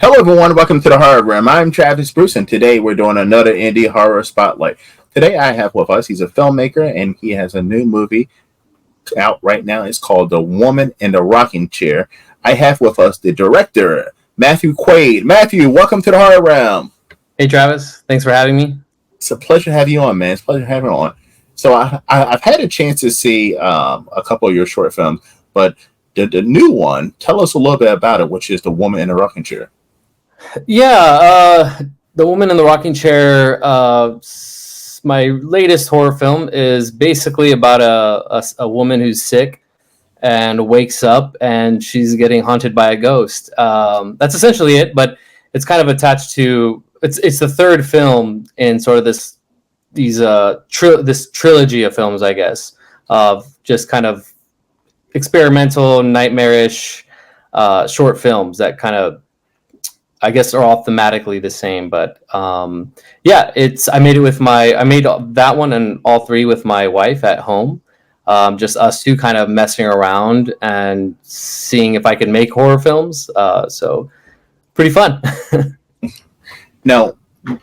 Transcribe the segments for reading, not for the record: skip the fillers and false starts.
Hello, everyone. Welcome to the Horror Room. I'm Travis Bruce, and today we're doing another indie horror spotlight. Today I have with us, he's a filmmaker, and he has a new movie out right now. It's called The Woman in the Rocking Chair. I have with us the director, Matthew Quaid. Matthew, welcome to the Horror Room. Hey Travis, thanks for having me. It's a pleasure to have you on, man. It's a pleasure having you on. So I've had a chance to see a couple of your short films, but the new one, tell us a little bit about it, which is The Woman in the Rocking Chair. The Woman in the Rocking Chair. My latest horror film is basically about a woman who's sick and wakes up and she's getting haunted by a ghost. That's essentially it, but it's kind of attached to it's the third film in sort of this trilogy of films, I guess, of just kind of experimental, nightmarish short films that kind of, I guess, are all thematically the same. But I made that one and all three with my wife at home. Just us two kind of messing around and seeing if I could make horror films. So pretty fun. Now,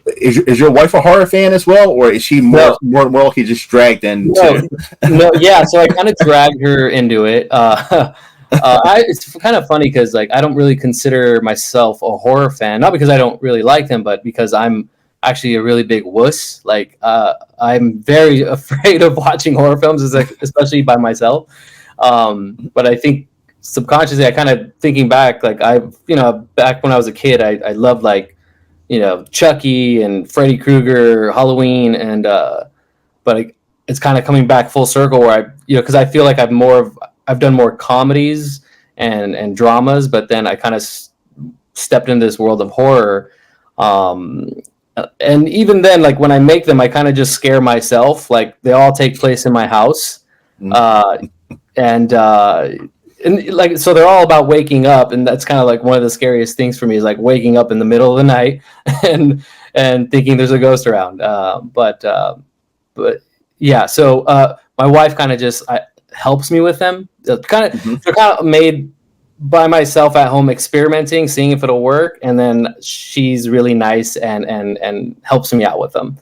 is your wife a horror fan as well, or is she more lucky just dragged into? No, yeah. So I kind of dragged her into it. It's kind of funny because I don't really consider myself a horror fan, not because I don't really like them, but because I'm actually a really big wuss. I'm very afraid of watching horror films, especially by myself. But I think subconsciously, I kind of thinking back, back when I was a kid, I loved Chucky and Freddy Krueger, Halloween, and it's kind of coming back full circle where because I feel like I've done more comedies and dramas, but then I kind of stepped into this world of horror. And even then, when I make them, I kind of just scare myself. They all take place in my house. So they're all about waking up, and that's kind of one of the scariest things for me is waking up in the middle of the night and thinking there's a ghost around. But yeah, so my wife kind of just helps me with them. They're kind of made by myself at home, experimenting, seeing if it'll work, and then she's really nice and helps me out with them.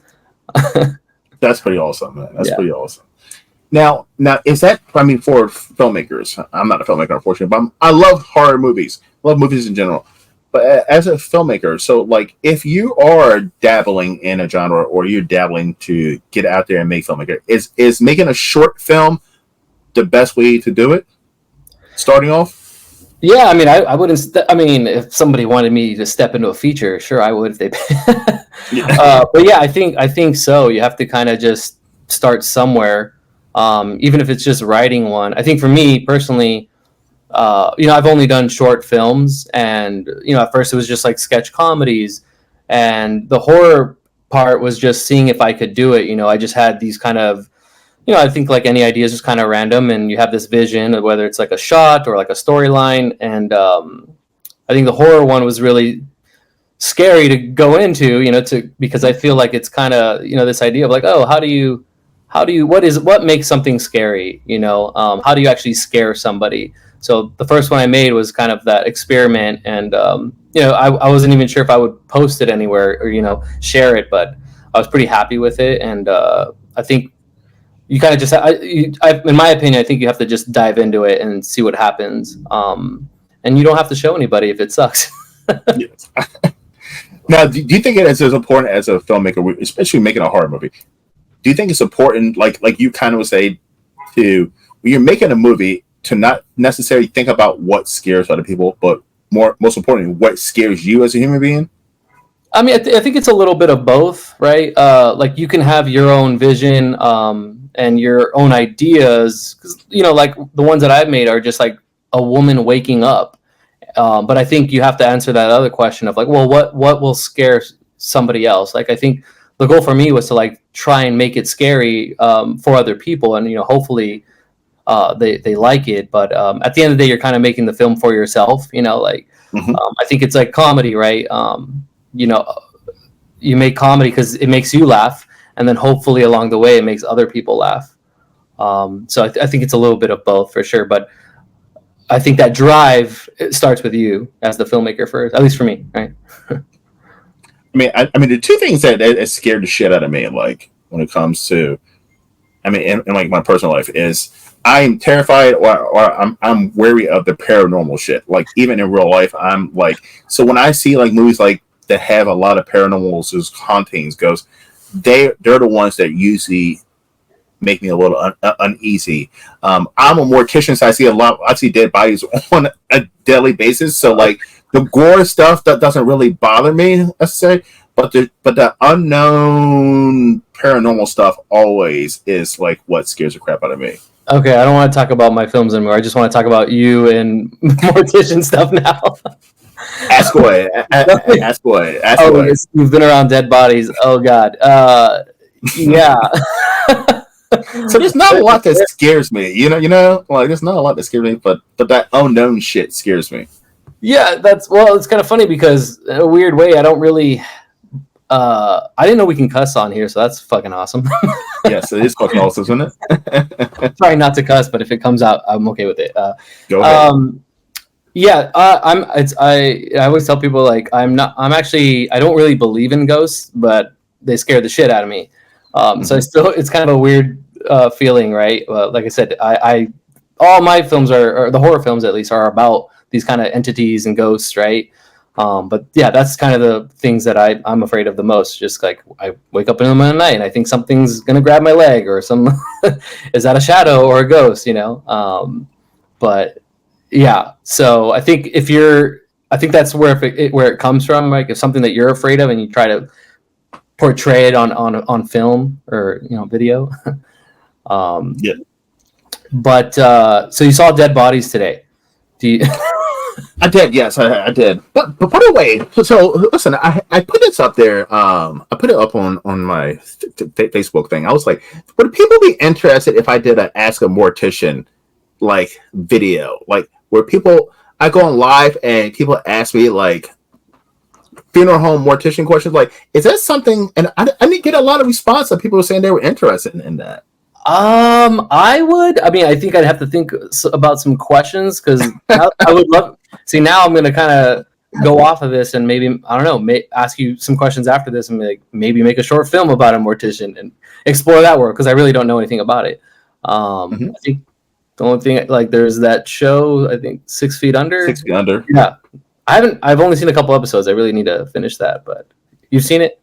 That's pretty awesome, man. That's pretty awesome. Now, is that, for filmmakers, I'm not a filmmaker, unfortunately, but I love horror movies. I love movies in general. But as a filmmaker, so, if you are dabbling in a genre or you're dabbling to get out there and make filmmaker, is making a short film the best way to do it, starting off? Yeah, I wouldn't. If somebody wanted me to step into a feature, sure, I would. If they, but yeah, I think so. You have to kind of just start somewhere. Even if it's just writing one. I think for me personally, I've only done short films, and at first it was just sketch comedies, and the horror part was just seeing if I could do it. I just had these kind of, I think any idea is just kind of random, and you have this vision of whether it's a shot or a storyline, and I think the horror one was really scary to go into, because I feel like it's kind of this idea of what makes something scary? How do you actually scare somebody? So the first one I made was kind of that experiment, and I wasn't even sure if I would post it anywhere or share it, but I was pretty happy with it, and I think you kind of just, in my opinion, I think you have to just dive into it and see what happens, and you don't have to show anybody if it sucks. Now, do you think it is as important as a filmmaker, especially making a horror movie? Do you think it's important, like you kind of would say, to when you're making a movie, to not necessarily think about what scares other people, but most importantly, what scares you as a human being? I think it's a little bit of both, right? You can have your own vision and your own ideas, because the ones that I've made are just a woman waking up. But I think you have to answer that other question of what will scare somebody else? I think the goal for me was to try and make it scary for other people, and hopefully they like it. But at the end of the day, you're kind of making the film for yourself. I think it's like comedy, right? You make comedy because it makes you laugh, and then hopefully along the way it makes other people laugh. So I think it's a little bit of both for sure. But I think that drive starts with you as the filmmaker first, at least for me, right? I mean, the two things that scared the shit out of me, like when it comes to, I mean, in like my personal life, is I'm terrified or I'm wary of the paranormal shit. Like even in real life, I'm like, so when I see like movies like that have a lot of paranormal hauntings, ghosts, they're the ones that usually make me a little uneasy. I'm a mortician, so I see dead bodies on a daily basis. So like the gore stuff that doesn't really bother me, let's say, but the unknown paranormal stuff always is like what scares the crap out of me. Okay, I don't want to talk about my films anymore. I just want to talk about you and mortician stuff now. Ask away. Ask away. Ask away. Yes, you've been around dead bodies. Oh God. Yeah. So there's not a lot that scares me. You know, like there's not a lot that scares me, but that unknown shit scares me. Yeah, it's kind of funny because in a weird way, I don't really. I didn't know we can cuss on here, so that's fucking awesome. Yes, it is fucking awesome, isn't it? Trying not to cuss, but if it comes out, I'm okay with it. Go ahead. Yeah, I always tell people like I don't really believe in ghosts, but they scare the shit out of me. So it's kind of a weird feeling, right? Like I said, I all my films or the horror films at least are about these kind of entities and ghosts, right? But yeah, that's kind of the things that I'm afraid of the most. Just like I wake up in the middle of the night and I think something's gonna grab my leg, or is that a shadow or a ghost, you know? But yeah, so I think that's where it comes from. Like if something that you're afraid of and you try to portray it on film or video. Yeah. But so you saw Dead Bodies today. Do you? I did, yes, I did. But by the way, so listen, I put this up there. I put it up on my Facebook thing. I was like, would people be interested if I did an Ask a Mortician like video, like where I go on live and people ask me like funeral home mortician questions? Like, is that something? And I didn't get a lot of response of people saying they were interested in that. I think I'd have to think about some questions because I would love. See, now I'm going to kind of go off of this and maybe, I don't know, ask you some questions after this and maybe make a short film about a mortician and explore that world because I really don't know anything about it. I think the only thing, like, there's that show, I think 6 Feet Under. 6 Feet Under. Yeah. I've only seen a couple episodes. I really need to finish that, but you've seen it?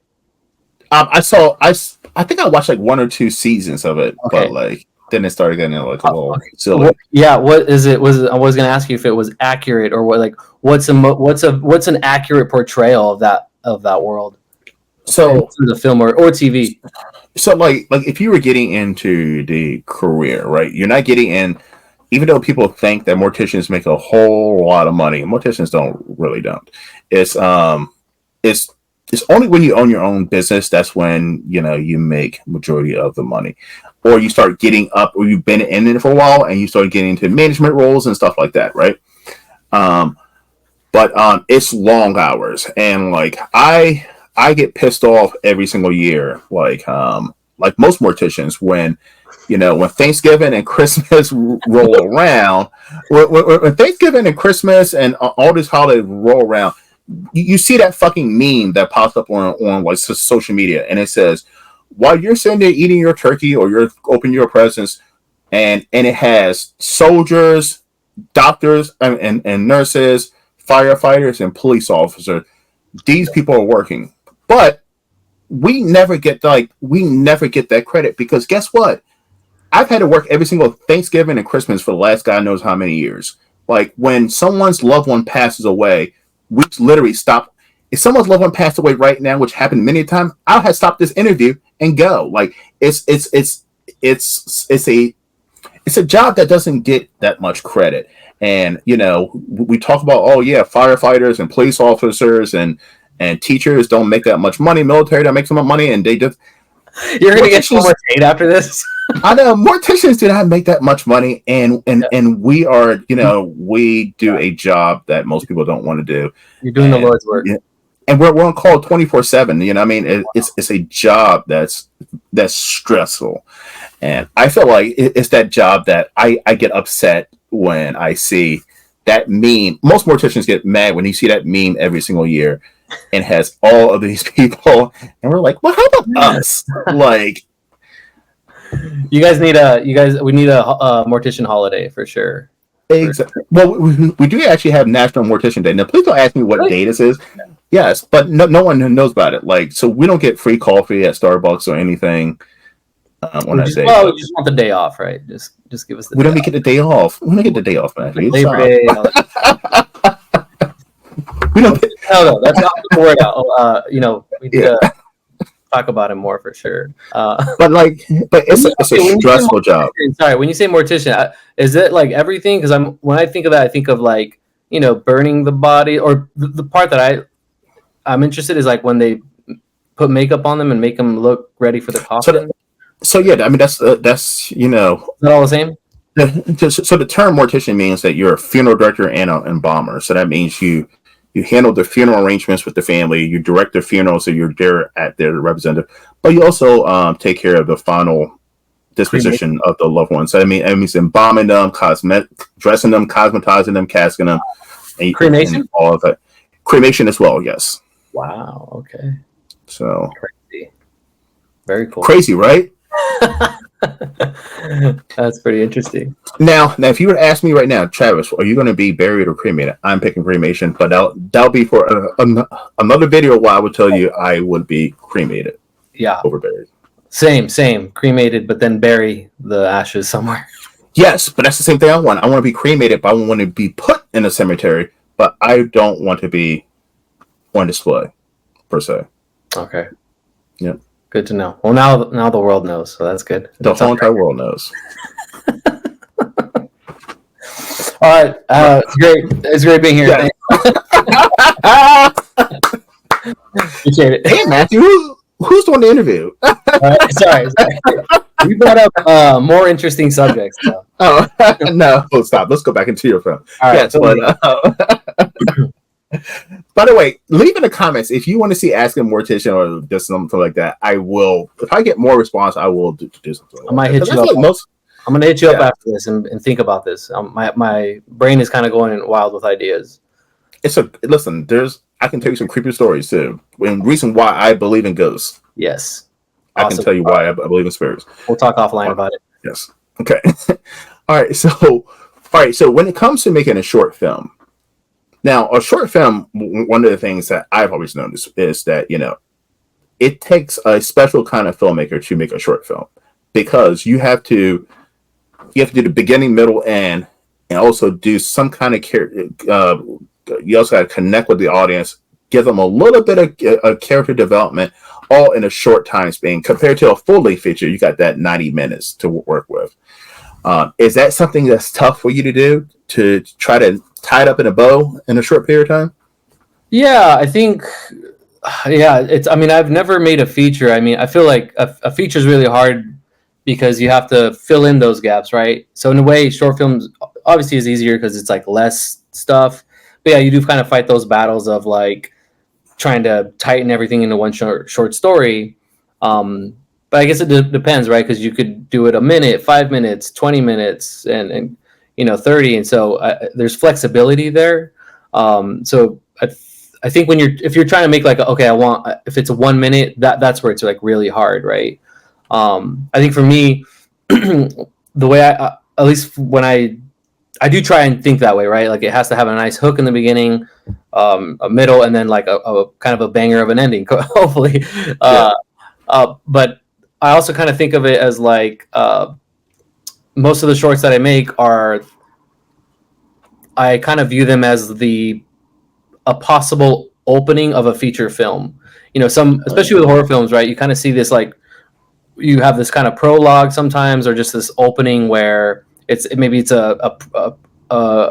I think I watched like 1 or 2 seasons of it, okay. But like then it started getting like a little silly. What is it? I was going to ask you if it was accurate or what? Like, what's an accurate portrayal of that world? So the film or TV. So like if you were getting into the career, right? You're not getting in. Even though people think that morticians make a whole lot of money, morticians don't. It's only when you own your own business that's when you make majority of the money, or you start getting up, or you've been in it for a while and you start getting into management roles and stuff like that, right? But it's long hours, and like I get pissed off every single year, like most morticians when Thanksgiving and Christmas roll around, when Thanksgiving and Christmas and all these holidays roll around. You see that fucking meme that pops up on like social media, and it says, while you're sitting there eating your turkey or you're opening your presents, and it has soldiers, doctors, and nurses, firefighters, and police officers. These people are working, but we never get that credit because guess what? I've had to work every single Thanksgiving and Christmas for the last God knows how many years. Like when someone's loved one passes away, we literally stop. If someone's loved one passed away right now, which happened many times, I'll have stopped this interview and go. Like it's a job that doesn't get that much credit. And we talk about, oh yeah, firefighters and police officers and teachers don't make that much money. Military don't make so much money, and they just you're gonna get so much hate after this. I know morticians do not make that much money, and we are, we do a job that most people don't want to do. You're doing the Lord's work, and we're on call 24/7. You know, I mean, it's a job that's stressful, and I feel like it's that job that I get upset when I see that meme. Most morticians get mad when you see that meme every single year, and has all of these people, and we're like, well, how about us? Like, we need a mortician holiday for sure. Exactly. Well, we do actually have National Mortician Day. Now, please don't ask me what day this is. Yes, but no one knows about it. Like, so we don't get free coffee at Starbucks or anything. We just want the day off, right? Just give us the. We don't get the day off. We don't get the day off, man. Labor Day. We don't. No, that's not the word out. We need to talk about it more for sure. But it's a stressful job. Sorry, when you say mortician, is it like everything? Because when I think of that, I think of like burning the body, or the part that I'm interested is like when they put makeup on them and make them look ready for the coffin. So yeah, I mean that's Is that all the same? So the term mortician means that you're a funeral director and an embalmer. So that means you handle the funeral arrangements with the family, you direct the funeral, so you're there at their representative, but you also take care of the final disposition of the loved ones. So it means embalming them, dressing them, cosmetizing them, casking them, and cremation, all of it. Cremation as well, yes. Wow. Okay. So crazy. Very cool. Crazy, right? That's pretty interesting. Now, if you were to ask me right now, Travis, are you going to be buried or cremated? I'm picking cremation, but that'll be for another video where I would tell you I would be cremated. Yeah. Over buried. Same. Cremated, but then bury the ashes somewhere. Yes, but that's the same thing I want. I want to be cremated, but I want to be put in a cemetery, but I don't want to be on display, per se. Okay. Yep. Good to know. Well, now the world knows, so that's good. The whole entire world knows. All right. It's great. It's great being here. Yeah. Appreciate it. Hey, Matthew, who's doing the interview? Sorry. We brought up more interesting subjects. Though. Oh, no. Oh, stop. Let's go back into your film. All right. Yes, but... By the way, leave in the comments if you want to see Ask a Mortician or just something like that. I will. If I get more response, I will do something. I might hit you up. I'm going to hit you up after this and think about this. My brain is kind of going wild with ideas. Listen. I can tell you some creepy stories too. And reason why I believe in ghosts. Yes, I can tell you why I believe in spirits. We'll talk offline about it. Yes. Okay. All right. So when it comes to making a short film. Now, a short film, one of the things that I've always noticed is that, it takes a special kind of filmmaker to make a short film because you have to do the beginning, middle, end, and also do some kind of you also got to connect with the audience, give them a little bit of character development, all in a short time span. Compared to a full-length feature, you got that 90 minutes to work with. Is that something that's tough for you to do, to try to tie it up in a bow in a short period of time? Yeah, I think, I've never made a feature. I mean, I feel like a feature is really hard because you have to fill in those gaps, right? So in a way, short films obviously is easier because it's like less stuff. But yeah, you do kind of fight those battles of like trying to tighten everything into one short story. But I guess it depends, right? Because you could do it a minute, 5 minutes, 20 minutes, and 30. And so there's flexibility there. So I think if you're trying to make like, if it's a 1 minute, that's where it's like really hard, right? I think for me, the way at least when I do try and think that way, right? Like it has to have a nice hook in the beginning, a middle, and then like a kind of a banger of an ending, hopefully. Yeah. But I also kind of think of it as like most of the shorts that I make I kind of view them as a possible opening of a feature film. Especially with horror films, right? You kind of see this like you have this kind of prologue sometimes, or just this opening where it's a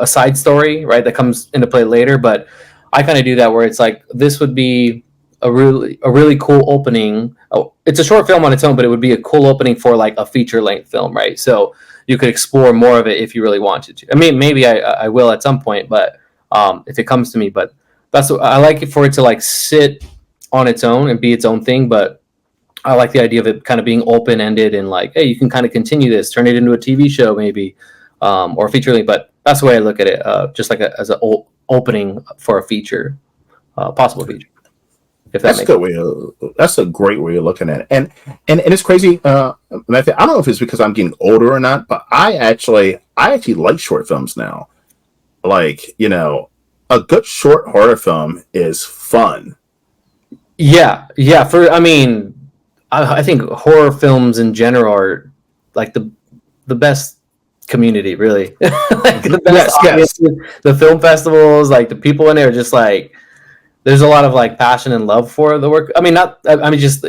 side story, right, that comes into play later. But I kind of do that where it's like this would be a really cool opening. Oh, it's a short film on its own, but it would be a cool opening for like a feature length film, right? So you could explore more of it if you really wanted to. I mean, maybe I will at some point, but if it comes to me. But that's what I like it for it to like sit on its own and be its own thing. But I like the idea of it kind of being open ended and like, hey, you can kind of continue this, turn it into a TV show maybe, or feature length. But That's the way I look at it. Just like as an opening for a feature, possible feature. If that's a good way. That's a great way of looking at it. And it's crazy. I don't know if it's because I'm getting older or not, but I actually like short films now. Like, a good short horror film is fun. Yeah. I think horror films in general are like the best community, really. Like the best audiences, the film festivals, like the people in there are just like, there's a lot of like passion and love for the work. Just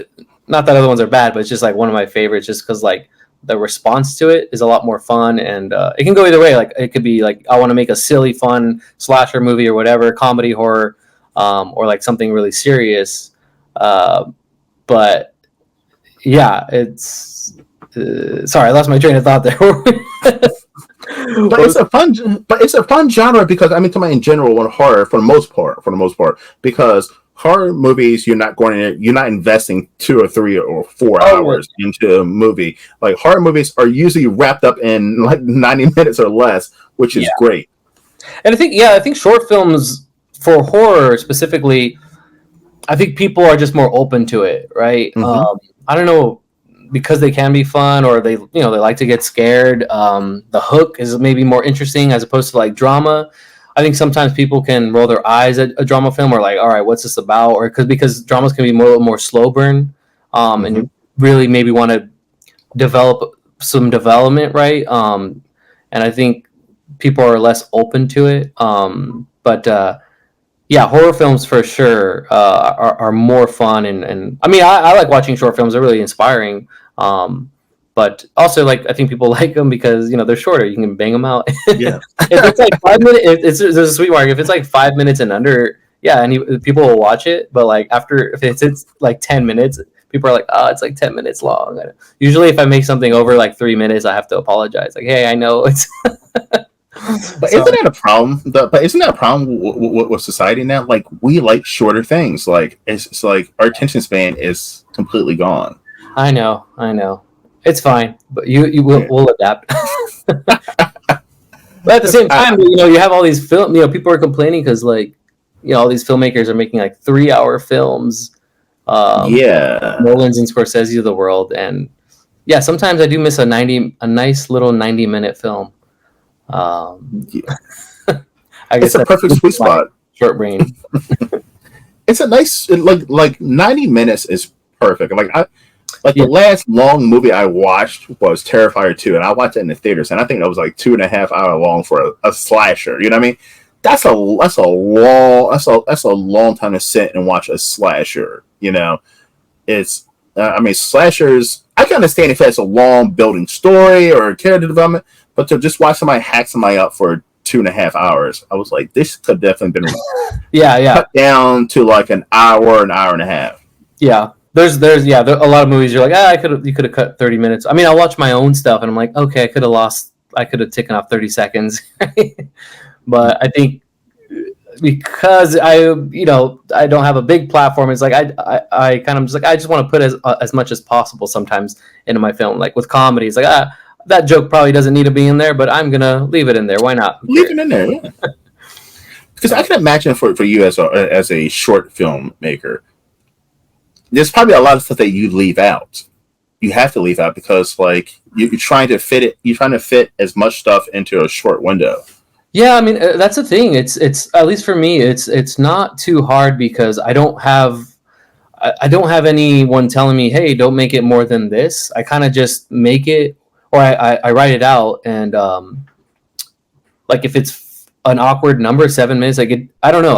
not that other ones are bad, but it's just like one of my favorites just because like the response to it is a lot more fun, and it can go either way. Like it could be like, I want to make a silly, fun slasher movie or whatever, comedy, horror, or like something really serious. But yeah, it's sorry, I lost my train of thought there. But it's a fun genre because in general, on horror for the most part, because horror movies, you're not investing 2 or 3 or 4 hours into a movie. Like horror movies are usually wrapped up in like 90 minutes or less, which is great. And I think short films for horror specifically, I think people are just more open to it, right? Mm-hmm. I don't know, because they can be fun, or they like to get scared. The hook is maybe more interesting as opposed to like drama. I think sometimes people can roll their eyes at a drama film, or like, all right, what's this about? Or because dramas can be more slow burn, and you really maybe want to develop some development, right? And I think people are less open to it. But horror films for sure are more fun, and I like watching short films. They're really inspiring. But also, like, I think people like them because they're shorter. You can bang them out. Yeah. If it's like 5 minutes, there's a sweet mark. If it's like 5 minutes and under, people will watch it. But like if it's like 10 minutes, people are like, oh, it's like 10 minutes long. Usually, if I make something over like 3 minutes, I have to apologize. Like, hey, I know it's. But isn't that a problem? Isn't that a problem with society now? Like, we like shorter things. Like, it's like our attention span is completely gone. I know. It's fine, but we'll adapt. But at the same time, you have all these people are complaining because like, all these filmmakers are making like 3-hour films. Nolan's and Scorsese of the world, and sometimes I do miss a nice little 90-minute film. I guess it's a perfect sweet spot. Short brain. It's a nice like 90 minutes is perfect. The last long movie I watched was Terrifier 2, and I watched it in the theaters, and I think that was like 2.5 hour long for a slasher. You know what I mean? That's a long time to sit and watch a slasher. It's slashers. I can understand if it's a long building story or character development, but to just watch somebody hack somebody up for 2.5 hours, I was like, this could definitely been cut down to like an hour and a half. Yeah. There's a lot of movies you're like, you could have cut 30 minutes. I'll watch my own stuff and I'm like, okay, I could have taken off 30 seconds. But I think because I don't have a big platform, it's like I kind of just like, I just want to put as much as possible sometimes into my film. Like with comedy, it's like, that joke probably doesn't need to be in there, but I'm gonna leave it in there. Why not? Leave it in there, yeah. Because I can imagine for you as a short film maker, there's probably a lot of stuff that you leave out. You have to leave out because like you're trying to fit it. You're trying to fit as much stuff into a short window. Yeah, that's the thing. It's at least for me, it's not too hard because I don't have anyone telling me, hey, don't make it more than this. I kind of just make it, or I write it out, and like if it's an awkward number, 7 minutes, I don't know.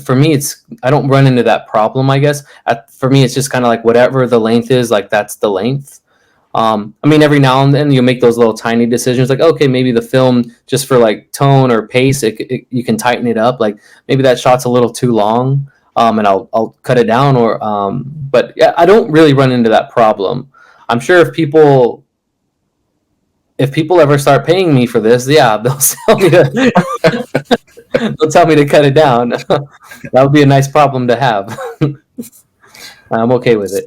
For me, I don't run into that problem, I guess. For me, it's just kind of like whatever the length is, like that's the length. Every now and then you make those little tiny decisions, like, okay, maybe the film just for like tone or pace, you can tighten it up. Like maybe that shot's a little too long, and I'll cut it down. But yeah, I don't really run into that problem. I'm sure if people ever start paying me for this, they'll tell me to cut it down. That would be a nice problem to have. I'm okay with it.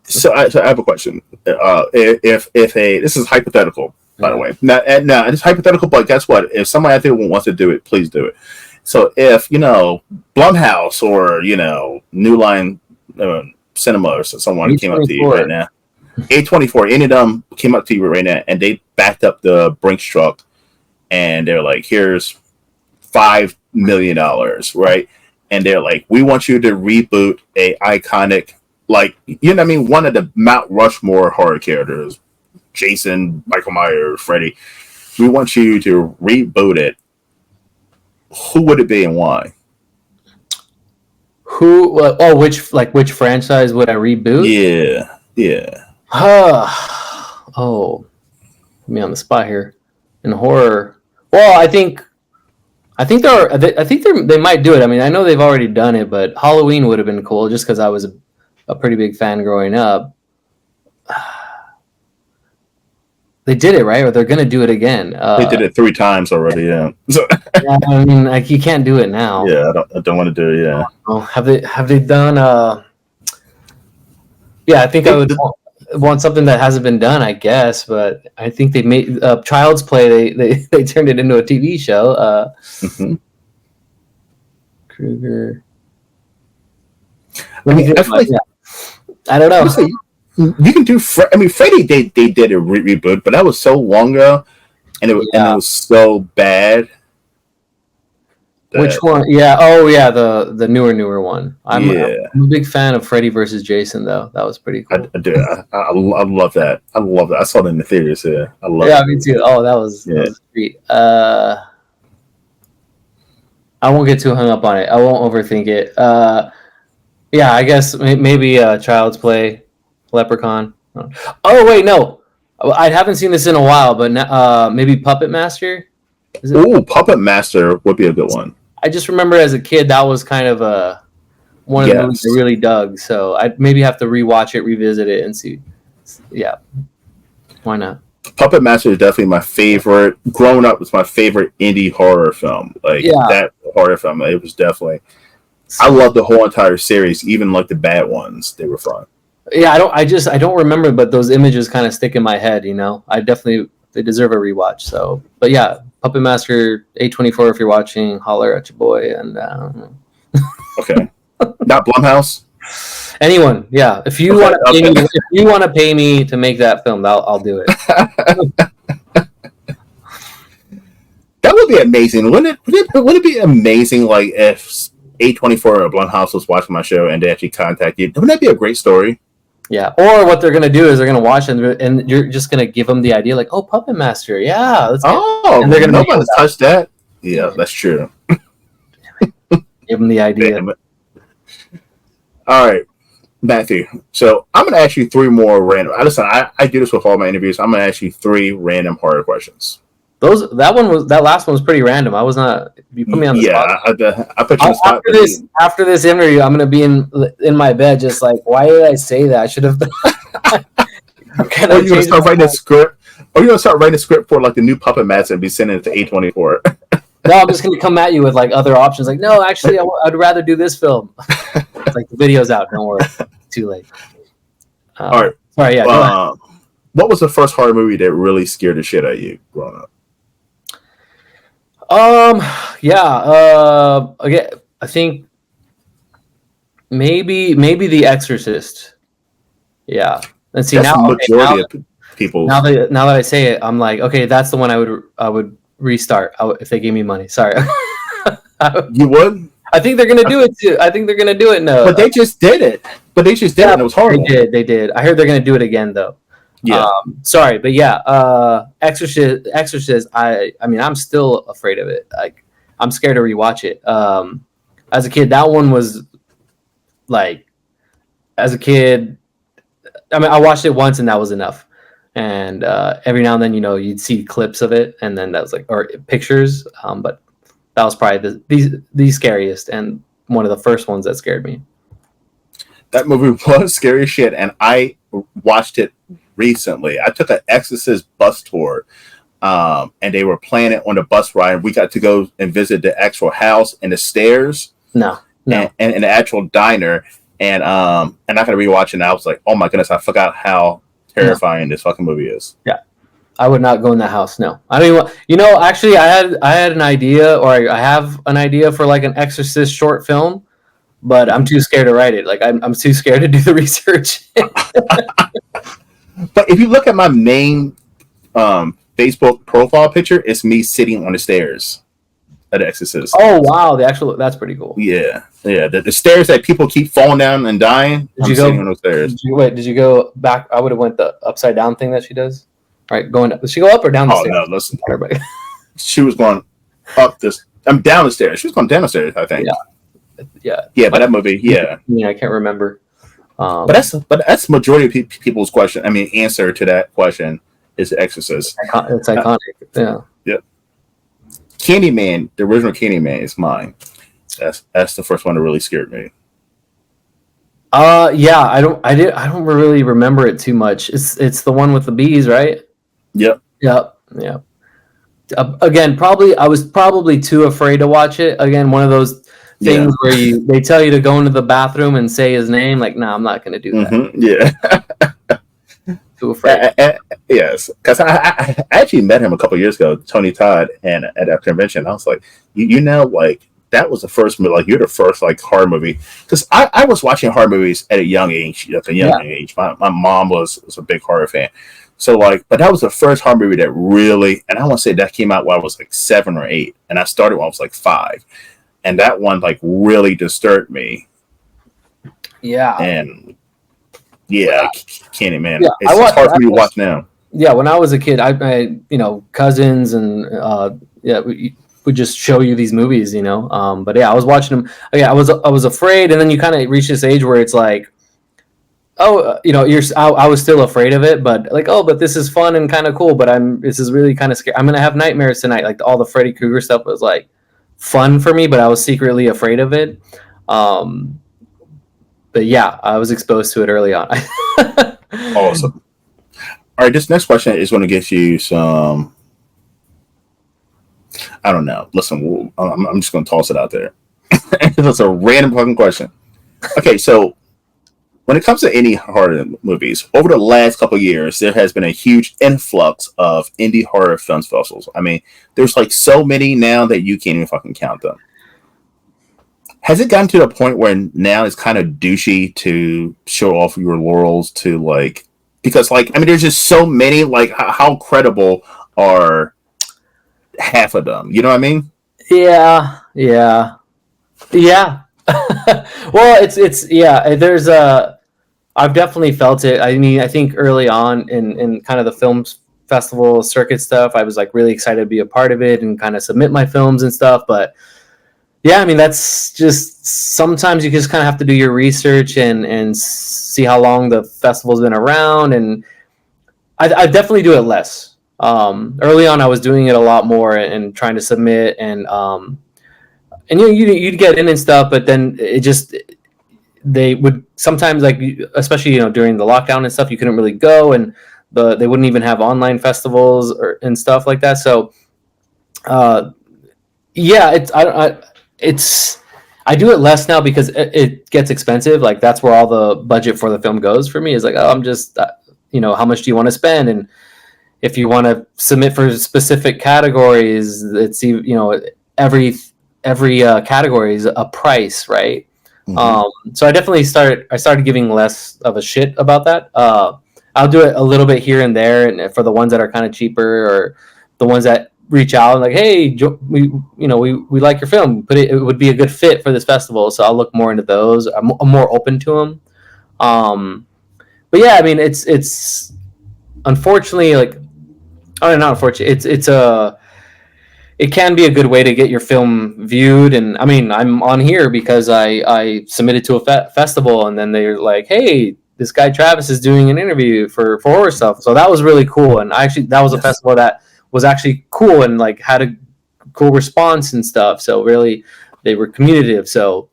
So I have a question. If this is hypothetical, By the way, now it's hypothetical, but guess what? If somebody out there wants to do it, please do it. So if Blumhouse or New Line Cinema or someone came up to you right now, A24, any of them came up to you right now, and they backed up the Brinks truck, and they're like, "Here's $5 million, right?" And they're like, "We want you to reboot a iconic, like one of the Mount Rushmore horror characters, Jason, Michael Myers, Freddy. We want you to reboot it. Who would it be and why?" Which franchise would I reboot? Yeah. Oh, put me on the spot here. In horror, well, I think they might do it. I mean, I know they've already done it, but Halloween would have been cool just because I was a pretty big fan growing up. They did it, right? Or they're gonna do it again. They did it 3 times already. Yeah. So, yeah, I mean, like, you can't do it now. Yeah, I don't want to do it. Yeah. Oh, have they done? Yeah, I think I would want something that hasn't been done, I guess. But I think they made Child's Play. They turned it into a TV show. Krueger. I mean, I don't know. You can do. Freddy. They did a reboot, but that was so long ago, and it was so bad. Which one? Yeah. Oh, yeah. The newer one. I'm a big fan of Freddy versus Jason, though. That was pretty cool. I do. I love that. I love that. I saw it in the theaters. Yeah, I love. Yeah, me too. Oh, that was great. I won't get too hung up on it. I won't overthink it. Yeah, I guess maybe Child's Play, Leprechaun. Oh wait, no, I haven't seen this in a while, but maybe Puppet Master. Oh, Puppet Master would be a good one. I just remember as a kid that was kind of one of the movies I really dug. So I maybe have to rewatch it, revisit it, and see. Yeah, why not? Puppet Master is definitely my favorite. Growing up, was my favorite indie horror film. That horror film, it was definitely. I love the whole entire series, even like the bad ones. They were fun. Yeah, I don't remember, but those images kind of stick in my head. They deserve a rewatch. So, but yeah, Puppet Master, A24. If you're watching, holler at your boy. And okay, not Blumhouse. Anyone, yeah. If you want to pay me to make that film, I'll do it. That would be amazing, wouldn't it? Would it be amazing, like if A24 or Blumhouse was watching my show and they actually contact you? Wouldn't that be a great story? Yeah. Or what they're gonna do is they're gonna watch it and you're just gonna give them the idea, like, oh, Puppet Master, yeah. And they're gonna nobody touch that. Yeah, that's true. Give them the idea. All right, Matthew. So I'm gonna ask you 3 more random. Listen, I do this with all my interviews. I'm gonna ask you 3 random horror questions. That last one was pretty random. I was not. You put me on the spot. Yeah, I put you on the spot. After this interview, I'm gonna be in my bed, just like, why did I say that? I should have. Or you gonna start writing a script? Or you gonna start writing a script for like the new Puppet Master and be sending it to A24? No, I'm just gonna come at you with like other options. Like, no, actually, I'd rather do this film. It's like the video's out. Don't worry, too late. All right. Sorry. Yeah. Go ahead. What was the first horror movie that really scared the shit out of you growing up? Again, I think maybe The Exorcist. Yeah. And see, that's now the majority of people. Now that I say it, I'm like, okay, that's the one I would restart if they gave me money. Sorry. You would? I think they're gonna do it too. I think they're gonna do it. No, but they just did it. It was horrible. They did. I heard they're gonna do it again though. Yeah. Sorry, but yeah, Exorcist. I mean, I'm still afraid of it. Like, I'm scared to rewatch it. As a kid, that one was like, as a kid, I mean, I watched it once and that was enough. And every now and then, you'd see clips of it, and then that was like, or pictures. But that was probably the scariest and one of the first ones that scared me. That movie was scary as shit, and I watched it recently. I took an Exorcist bus tour, and they were playing it on the bus ride. We got to go and visit the actual house and the stairs. No. And the actual diner. And I got to rewatch it, and I was like, oh my goodness, I forgot how terrifying this fucking movie is. Yeah. I would not go in that house. No, I mean, actually, I had an idea, or I have an idea for like an Exorcist short film, but I'm too scared to write it. Like I'm too scared to do the research. But if you look at my main Facebook profile picture, it's me sitting on the stairs at the Exorcist. Oh wow, that's pretty cool. Yeah. The stairs that people keep falling down and dying. I'm sitting on those stairs. Did you go back? I would have went the upside down thing that she does. Right, going up. Did she go up or down the stairs? Oh no, listen. Everybody. She was going up this. I'm down the stairs. She was going down the stairs, I think. Yeah. But that movie, yeah. Yeah, I can't remember. But that's majority of people's question. I mean, answer to that question is The Exorcist. It's iconic. Yeah. Yep. Candyman, the original Candyman, is mine. That's the first one that really scared me. Yeah, I don't really remember it too much. It's the one with the bees, right? Yep. Again, I was probably too afraid to watch it. Again, one of those things where they tell you to go into the bathroom and say his name. Like, no, I'm not going to do that. Mm-hmm. Yeah. Too afraid. Yes, because I actually met him a couple years ago, Tony Todd, and at a convention, I was like, like that was the first movie. Like, you're the first like horror movie, because I was watching horror movies at a young age. My mom was a big horror fan. So but that was the first horror movie that really, and I want to say that came out when I was like 7 or 8, and I started when I was like 5, and that one like really disturbed me. Yeah, and Candyman. It's hard for me to watch now. Yeah, when I was a kid, I cousins and we would just show you these movies, But yeah, I was watching them. I was afraid, and then you kind of reach this age where it's like, I was still afraid of it, but like, but this is fun and kind of cool, but this is really kind of scary. I'm going to have nightmares tonight. Like all the Freddy Krueger stuff was like fun for me, but I was secretly afraid of it. But yeah, I was exposed to it early on. Awesome. All right. This next question is going to get you some, I don't know. Listen, I'm just going to toss it out there. It's a random fucking question. Okay. So, when it comes to any horror movies, over the last couple of years, there has been a huge influx of indie horror film festivals. I mean, there's like so many now that you can't even fucking count them. Has it gotten to the point where now it's kind of douchey to show off your laurels to because there's just so many, how credible are half of them? You know what I mean? Yeah. Well, there's I've definitely felt it. I mean, I think early on in kind of the film festival circuit stuff, I was like really excited to be a part of it and kind of submit my films and stuff. But yeah, I mean, that's just sometimes you just kind of have to do your research and see how long the festival's been around. And I definitely do it less. Early on, I was doing it a lot more and trying to submit and you'd get in and stuff, but then they would sometimes especially during the lockdown and stuff, you couldn't really go, and they wouldn't even have online festivals and stuff like that. So, I do it less now because it gets expensive. Like that's where all the budget for the film goes for me. Is like, I'm just how much do you want to spend, and if you want to submit for specific categories, it's every category is a price, right? Mm-hmm. So I started giving less of a shit about that. I'll do it a little bit here and there, and for the ones that are kind of cheaper or the ones that reach out and like, hey, we like your film, but it would be a good fit for this festival. So I'll look more into those. I'm more open to them. But yeah, I mean, it's unfortunately not unfortunately. It can be a good way to get your film viewed. And I mean, I'm on here because I submitted to a festival, and then they're like, hey, this guy Travis is doing an interview for horror stuff. So that was really cool. And that was a festival that was actually cool and had a cool response and stuff. So really they were communicative. So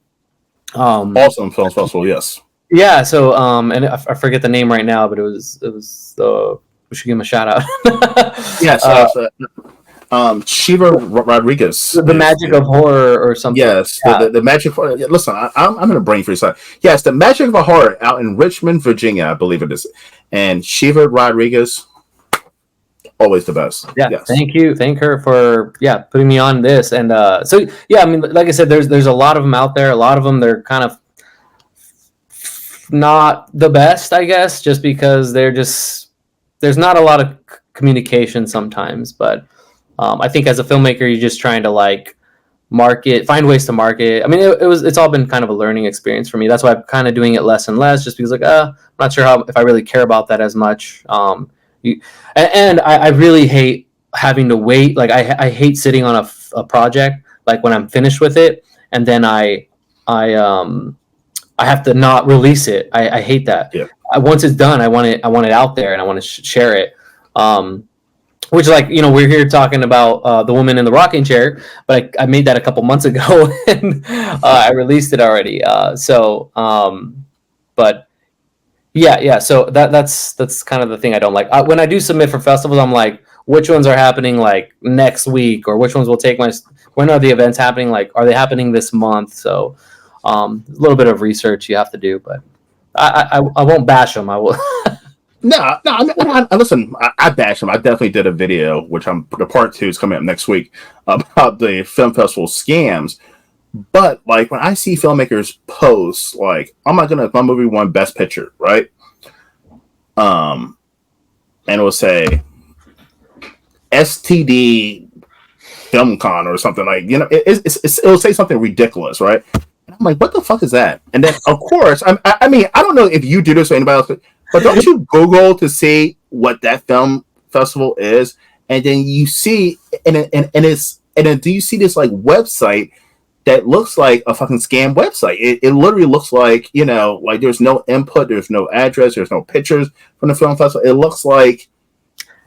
awesome film festival. Yes. Yeah. So and I forget the name right now, but it was we should give him a shout out. Yes. Shiva Rodriguez, the Magic of Horror or something. Yes, yeah. the Magic of Horror. Listen, I'm going to bring for you something. Yes, the Magic of Horror out in Richmond, Virginia, I believe it is. And Shiva Rodriguez, always the best. Yeah, Yes. thank her for putting me on this. And so yeah, I mean, like I said, there's a lot of them out there. A lot of them, they're kind of not the best, I guess, just because there's not a lot of communication sometimes. But I think as a filmmaker, you're just trying to like find ways to market. I mean, it's all been kind of a learning experience for me. That's why I'm kind of doing it less and less, just because like, I'm not sure if I really care about that as much. And I really hate having to wait. Like I hate sitting on a project, like when I'm finished with it, and then I have to not release it. I hate that. Yeah. Once it's done, I want it out there, and I want to share it. Which, like, you know, we're here talking about the woman in the rocking chair, but I made that a couple months ago, and I released it already. But yeah. So that's kind of the thing I don't like. When I do submit for festivals, I'm like, which ones are happening like next week, or which ones will take when are the events happening? Like, are they happening this month? So a little bit of research you have to do, but I won't bash them. I will. No. I mean, listen. I bash them. I definitely did a video, which the part 2 is coming up next week, about the film festival scams. But like when I see filmmakers post, like, my movie won Best Picture, right? And it will say STD FilmCon or something, like, you know, it'll say something ridiculous, right? And I'm like, what the fuck is that? And then of course, I mean, I don't know if you do this or anybody else, but don't you Google to see what that film festival is, and then you see, and then do you see this like website that looks like a fucking scam website? It literally looks like, you know, like there's no input, there's no address, there's no pictures from the film festival. It looks like,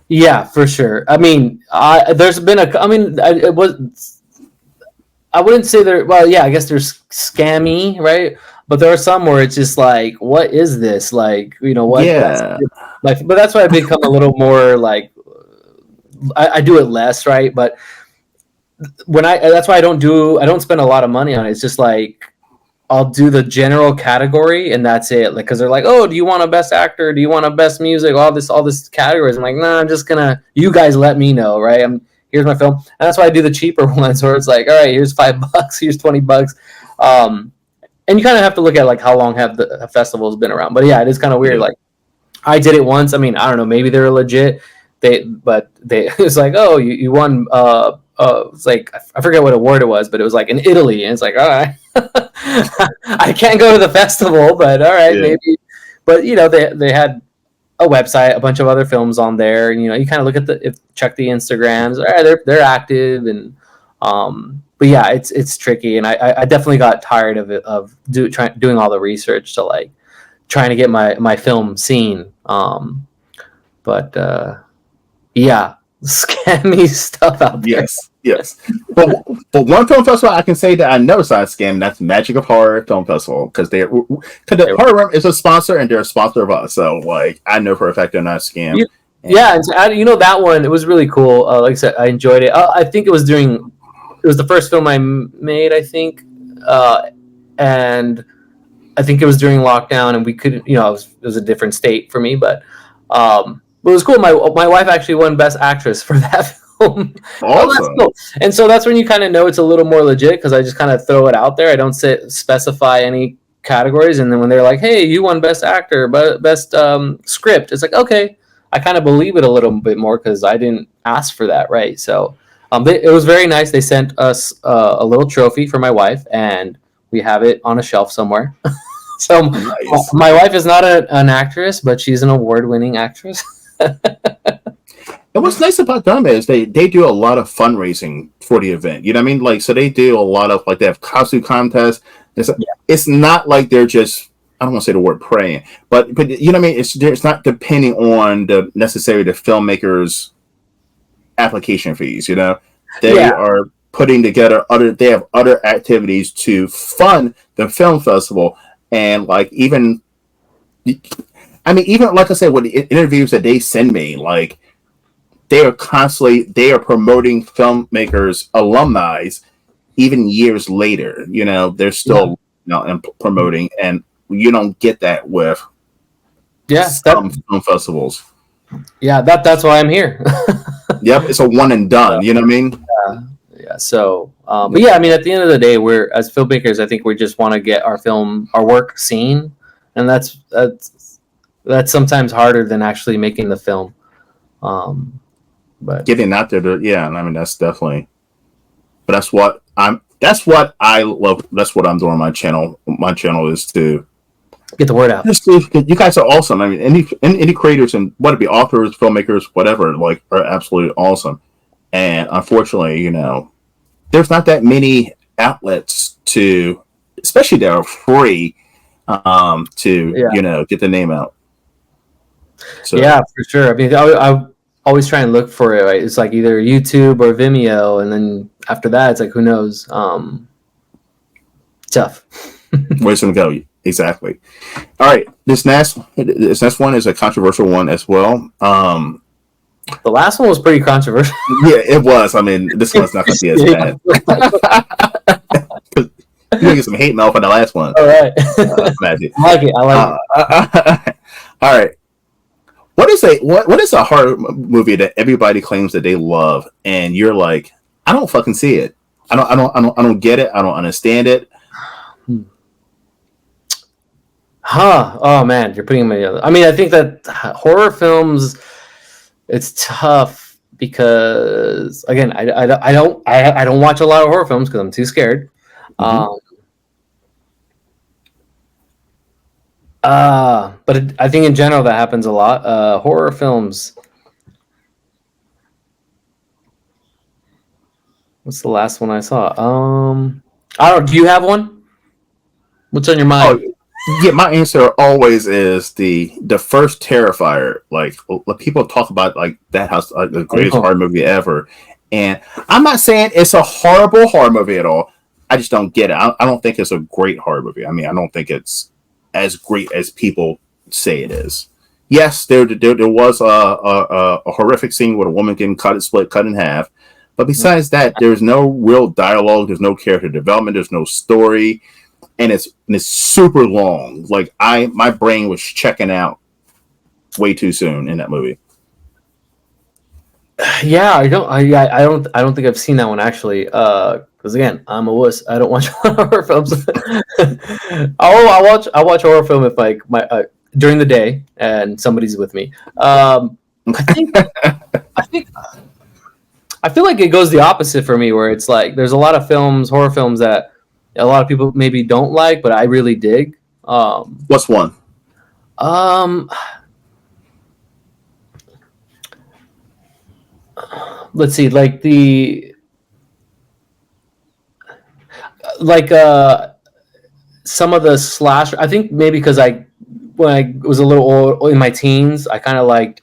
yeah, for sure. I mean, there's been I wouldn't say there. Well, yeah, I guess there's scammy, right? But there are some where it's just like, what is this? Like, you know what? yeah, Like, but that's why I become a little more like, I do it less, right? But that's why I don't spend a lot of money on it. It's just like, I'll do the general category and that's it. Like, cause they're like, oh, do you want a best actor? Do you want a best music? All this categories. I'm like, nah, I'm just gonna, you guys let me know, right? Here's my film. And that's why I do the cheaper ones where it's like, all right, here's $5, here's $20. And you kind of have to look at like how long have the festivals been around. But yeah, it is kind of weird. Yeah. Like, I did it once. I mean, I don't know, maybe they're legit. It's like, oh, you won. It's like, I forget what award it was, but it was like in Italy, and it's like, all right, I can't go to the festival, but all right, maybe. But you know, they had a website, a bunch of other films on there, and you know, you kind of look at check the Instagrams. All right, they're active, and but yeah, it's tricky, and I definitely got tired of it, doing all the research to like trying to get my film seen. But yeah, scammy stuff out there. Yes. But one film festival I can say that I know is not a scam. That's Magic of Horror Film Festival, because the Horror Room is a sponsor and they're a sponsor of us. So like, I know for a fact they're not a scam. Yeah, and so, you know, that one, it was really cool. Like I said, I enjoyed it. I think it was the first film I made, I think, and I think it was during lockdown, and we couldn't, you know, it was a different state for me, but it was cool. My wife actually won Best Actress for that film. Awesome. Oh, that's cool. And so that's when you kind of know it's a little more legit, because I just kind of throw it out there. I don't specify any categories, and then when they're like, "Hey, you won Best Actor, but Best Script," it's like, okay, I kind of believe it a little bit more because I didn't ask for that, right? So it was very nice. They sent us a little trophy for my wife, and we have it on a shelf somewhere. So nice. My wife is not an actress, but she's an award-winning actress. And what's nice about them is they do a lot of fundraising for the event. You know what I mean? Like, so they do a lot of, like, they have costume contests. It's not like they're just, I don't want to say the word praying, but you know what I mean? It's not depending on necessarily the filmmakers' application fees. You know, they are putting together they have other activities to fund the film festival. And like, even like I said, with the interviews that they send me, like, they are promoting filmmakers, alumni, even years later. You know, they're still promoting, and you don't get that with some film festivals. Yeah, that's why I'm here. Yep, it's a one and done. You know what I mean? Yeah. So, but yeah, I mean, at the end of the day, we're as filmmakers. I think we just want to get our work seen, and that's sometimes harder than actually making the film. But getting out there, yeah, I mean that's definitely. But that's what I love. That's what I'm doing on my channel. My channel is to get the word out. You guys are awesome. I mean, any creators and whether it be authors, filmmakers, whatever, like are absolutely awesome. And unfortunately, there's not that many outlets to, especially that are free, to get the name out. So, yeah, for sure. I mean, I always try and look for it. Right? It's like either YouTube or Vimeo, and then after that, it's like who knows. Tough. Where's it go? Exactly. All right. This next one is a controversial one as well. The last one was pretty controversial. Yeah, it was. I mean, this one's not going to be as bad. You're going to get some hate mail for the last one. All right. Imagine. I like it. All right. What is a horror movie that everybody claims that they love, and you're like, I don't fucking see it. I don't get it. I don't understand it. Oh man, you're putting me. I mean, I think that horror films, it's tough because again, I don't watch a lot of horror films because I'm too scared. But I think in general that happens a lot. Horror films. What's the last one I saw? I don't. Do you have one? What's on your mind? Yeah, my answer always is the first Terrifier. Like people talk about like that has like the greatest horror movie ever, and I'm not saying it's a horrible horror movie at all. I just don't get it. I don't think it's a great horror movie. I mean, I don't think it's as great as people say it is. Yes, there was a horrific scene with a woman getting cut in half, but besides that, there's no real dialogue. There's no character development. There's no story. And it's super long. Like my brain was checking out way too soon in that movie. Yeah, I don't think I've seen that one actually. Because again, I'm a wuss. I don't watch horror films. I watch horror film if like during the day and somebody's with me. I feel like it goes the opposite for me, where it's like there's a lot of horror films that a lot of people maybe don't like, but I really dig. What's one? Let's see, some of the slasher. I think maybe because when I was a little old in my teens, I kind of liked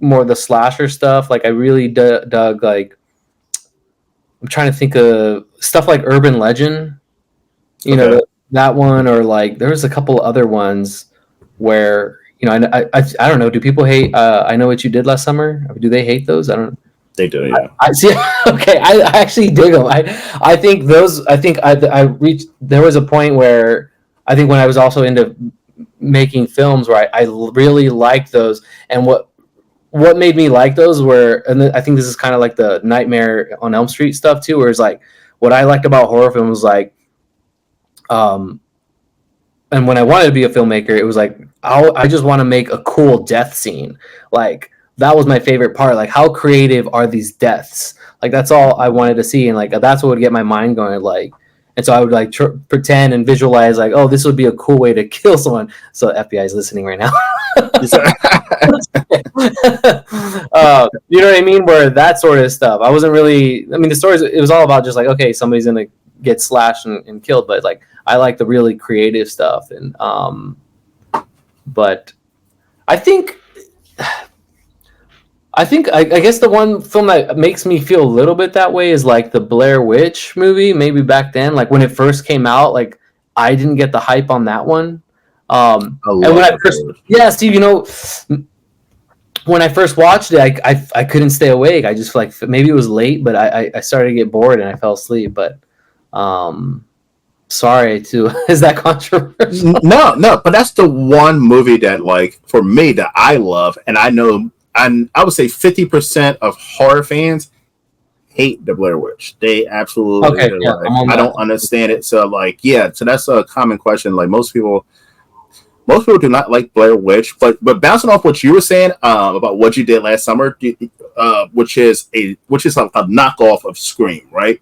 more of the slasher stuff. Like I really dug like I'm trying to think of stuff like Urban Legend. You know that one, or like there was a couple other ones where I don't know. Do people hate? I Know What You Did Last Summer. Do they hate those? I don't. They do. Yeah. I see. Okay, I actually dig them. I think those. I think I reached. There was a point where I think when I was also into making films where I really liked those, and what made me like those were, and I think this is kind of like the Nightmare on Elm Street stuff too, where it's like what I liked about horror films was like. And when I wanted to be a filmmaker, it was like I just want to make a cool death scene. Like that was my favorite part. Like how creative are these deaths? Like that's all I wanted to see, and like that's what would get my mind going. Like, and so I would like pretend and visualize like, oh, this would be a cool way to kill someone. So FBI is listening right now. You know what I mean? Where that sort of stuff. I wasn't really. I mean, the stories. It was all about just like, okay, somebody's gonna get slashed and killed, but like I like the really creative stuff, and but I guess the one film that makes me feel a little bit that way is like the Blair Witch movie. Maybe back then, like when it first came out, like I didn't get the hype on that one. And when I first, Steve, when I first watched it, I couldn't stay awake. I just like maybe it was late, but I started to get bored and I fell asleep. But sorry is that controversial? No, but that's the one movie that like for me that I love, and I know and I would say 50% of horror fans hate the Blair Witch. They absolutely I don't understand it. So like, yeah, so that's a common question. Like most people do not like Blair Witch, but bouncing off what you were saying about what you did last summer, which is a knockoff of Scream, right?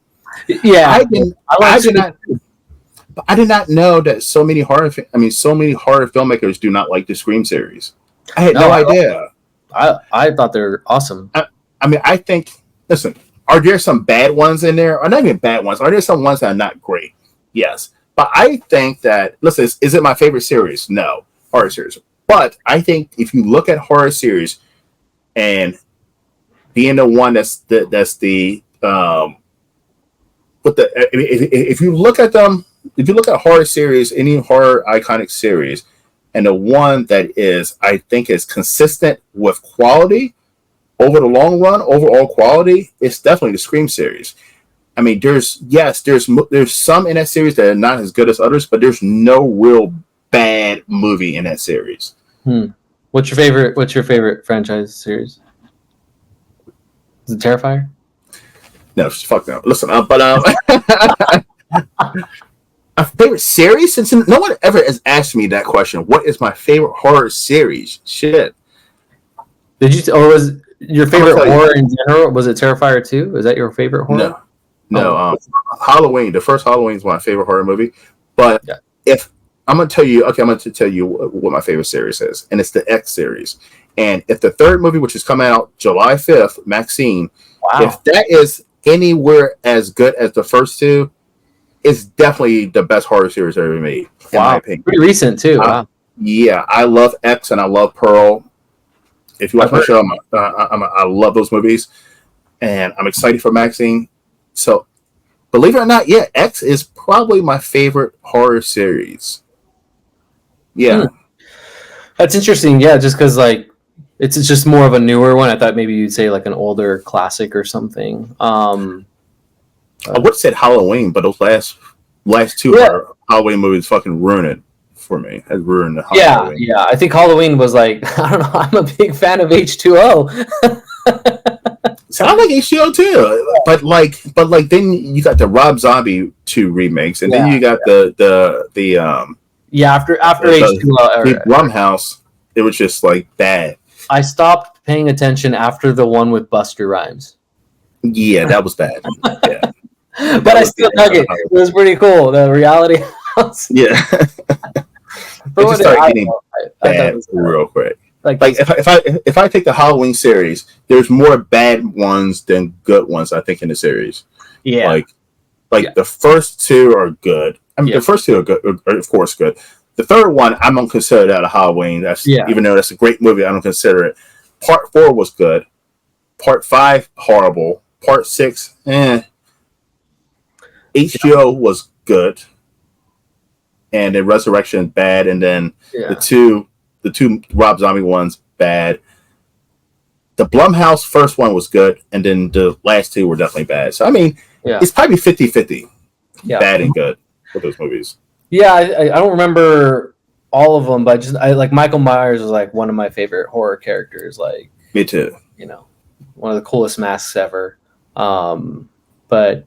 Yeah, I did not know that so many horror filmmakers do not like the Scream series. I had no idea. I thought they're awesome. I mean, I think. Listen, are there some bad ones in there? Or not even bad ones. Are there some ones that are not great? Yes. But I think that, listen, is it my favorite series? No, horror series. But I think if you look at horror series and being the one that's the if you look at them, if you look at horror series, any horror iconic series, and the one that is, I think, is consistent with quality over the long run, overall quality, it's definitely the Scream series. I mean, there's some in that series that are not as good as others, but there's no real bad movie in that series. What's your favorite franchise series? Is it Terrifier? No, fuck no. Listen, a favorite series? Since no one ever has asked me that question, what is my favorite horror series? Shit. Did you? Or was your favorite horror in general? Was it Terrifier 2? Is that your favorite horror? No. Halloween. The first Halloween is my favorite horror movie. But if I'm going to tell you what my favorite series is, and it's the X series. And if the third movie, which is coming out July 5th, Maxine, if that is anywhere as good as the first two, it's definitely the best horror series ever made. In my opinion. Pretty recent too. Yeah, I love X and I love Pearl. If you watch my show, I love those movies, and I'm excited for Maxine. So, believe it or not, X is probably my favorite horror series. Yeah, that's interesting. Yeah, just because like it's just more of a newer one. I thought maybe you'd say like an older classic or something. I would have said Halloween, but those last two Halloween movies fucking ruined it for me. Has ruined the Halloween. Yeah. I think Halloween was like, I don't know. I'm a big fan of H2O. So I like H2O too, but then you got the Rob Zombie 2 remakes, and then you got the after H2O, the Blumhouse, it was just like bad. I stopped paying attention after the one with Buster Rhymes. Yeah, that was bad. Yeah. But I still dug it. It was pretty cool. The Reality House. Yeah. It just started getting bad real quick. Like if I take the Halloween series, there's more bad ones than good ones, I think, in the series. Yeah. Like the first two are good. I mean, the first two are good, are of course good. The third one, I don't consider that a Halloween. Even though that's a great movie, I don't consider it. Part 4 was good. Part 5, horrible. Part 6, H2O was good. And then Resurrection, bad. And then the two Rob Zombie ones, bad. The Blumhouse first one was good. And then the last two were definitely bad. So, I mean, it's probably 50-50. Bad and good for those movies. Yeah, I don't remember all of them, but I like Michael Myers was like one of my favorite horror characters. Like, me too. You know, one of the coolest masks ever. But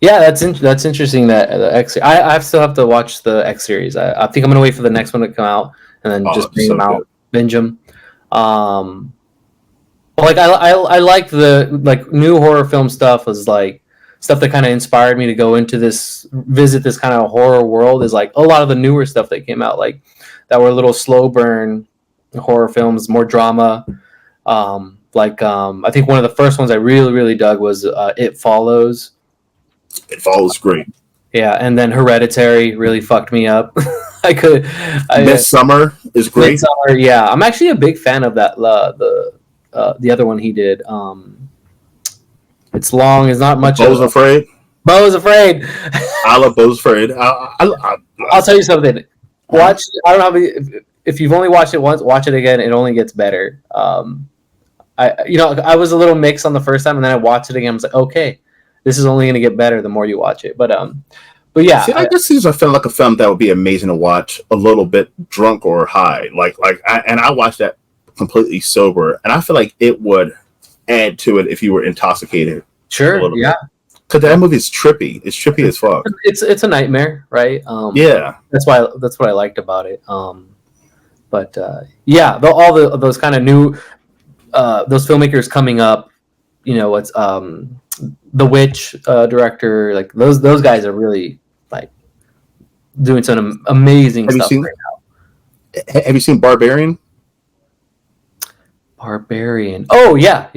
yeah, that's interesting that the X. I still have to watch the X series. I think I'm gonna wait for the next one to come out and then just bring them out, binge them. But like I like the like new horror film stuff. Was like stuff that kind of inspired me to go into visit this kind of horror world. Is like a lot of the newer stuff that came out, like that were a little slow burn horror films, more drama. I think one of the first ones I really, really dug was It Follows. It Follows great. Yeah, and then Hereditary really fucked me up. Midsommar is great. Midsommar, yeah. I'm actually a big fan of that. The other one he did. It's long. It's not much. Beau's Afraid. Beau's Afraid. I love Beau's Afraid. I'll tell you something. Watch. I don't know if you've only watched it once. Watch it again. It only gets better. I was a little mixed on the first time, and then I watched it again. I was like, okay, this is only going to get better the more you watch it. But yeah. See, this seems like a film that would be amazing to watch a little bit drunk or high. I watched that completely sober, and I feel like it would add to it if you were intoxicated. Sure. Yeah. Because that movie is trippy. It's trippy as fuck. It's a nightmare, right? Yeah. That's what I liked about it. But yeah, all those kind of new those filmmakers coming up, you know, what's the Witch director, like those guys are really like doing some amazing stuff right now. Have you seen Barbarian? Barbarian. Oh yeah.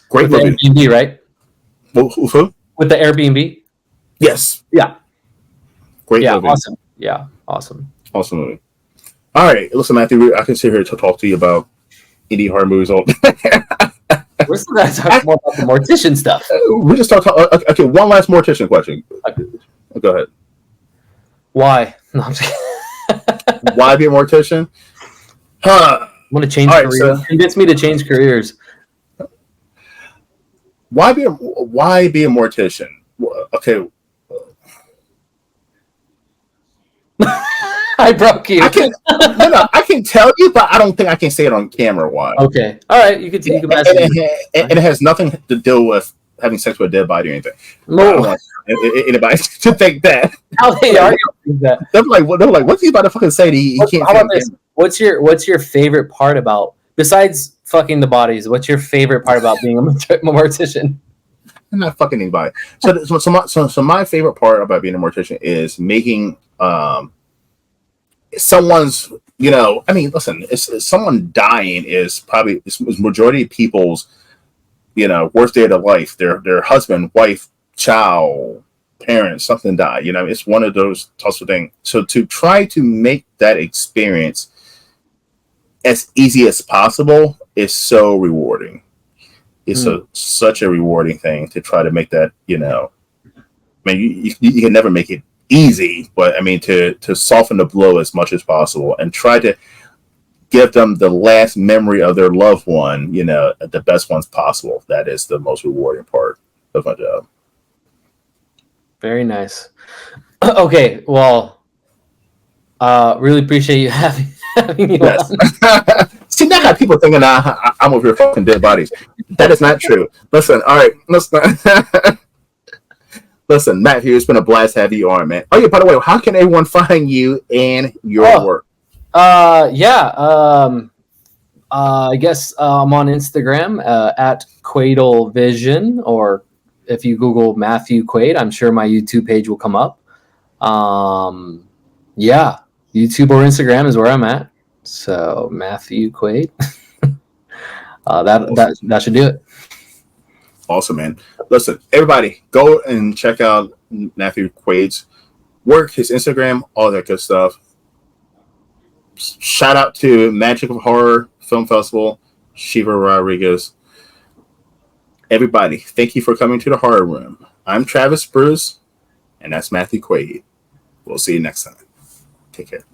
Great with movie. The Airbnb, right? Who? With the Airbnb. Yes. Yeah. Great movie. Awesome. Yeah, awesome. Awesome movie. All right, listen, Matthew, I can sit here to talk to you about indie horror movies all day. We're still going to talk more about the Mortician stuff. We just talk. Okay, one last Mortician question. Okay. Go ahead. Why? No, I'm just Why be a Mortician? I want to change careers. So, convince me to change careers. Why be a Mortician? Okay. I broke you. I can tell you, but I don't think I can say it on camera. Why? Okay. All right. You can pass it. It has nothing to do with having sex with a dead body or anything. No. Anybody to think that? How they are think that? They're like, what's he about to fucking say? He can't. How about this? What's your favorite part about, besides fucking the bodies? What's your favorite part about being a mortician? I'm not fucking anybody. So my favorite part about being a mortician is making someone's, you know, I mean, listen, it's someone dying is probably it's majority of people's, you know, worst day of their life. Their husband, wife, child, parents, something died. You know, it's one of those types of things. So to try to make that experience as easy as possible is so rewarding. It's such a rewarding thing to try to make that, you know. I mean, you can never make it easy, but I mean to soften the blow as much as possible and try to give them the last memory of their loved one, you know, the best ones possible. That is the most rewarding part of my job. Very nice. Okay, well, really appreciate you having me on. See, now got people thinking I'm over here fucking dead bodies. That is not true. Listen, all right, listen, Matt here. It's been a blast to have you on, man. Oh yeah, by the way, how can everyone find you and your work? I guess I'm on Instagram at Quaidle Vision, or if you Google Matthew Quaid, I'm sure my YouTube page will come up. Yeah, YouTube or Instagram is where I'm at. So Matthew Quaid. That should do it. Awesome, man. Listen, everybody, go and check out Matthew Quaid's work, his Instagram, all that good stuff. Shout out to Magic of Horror Film Festival, Shiva Rodriguez. Everybody, thank you for coming to the Horror Room. I'm Travis Bruce, and that's Matthew Quaid. We'll see you next time. Take care.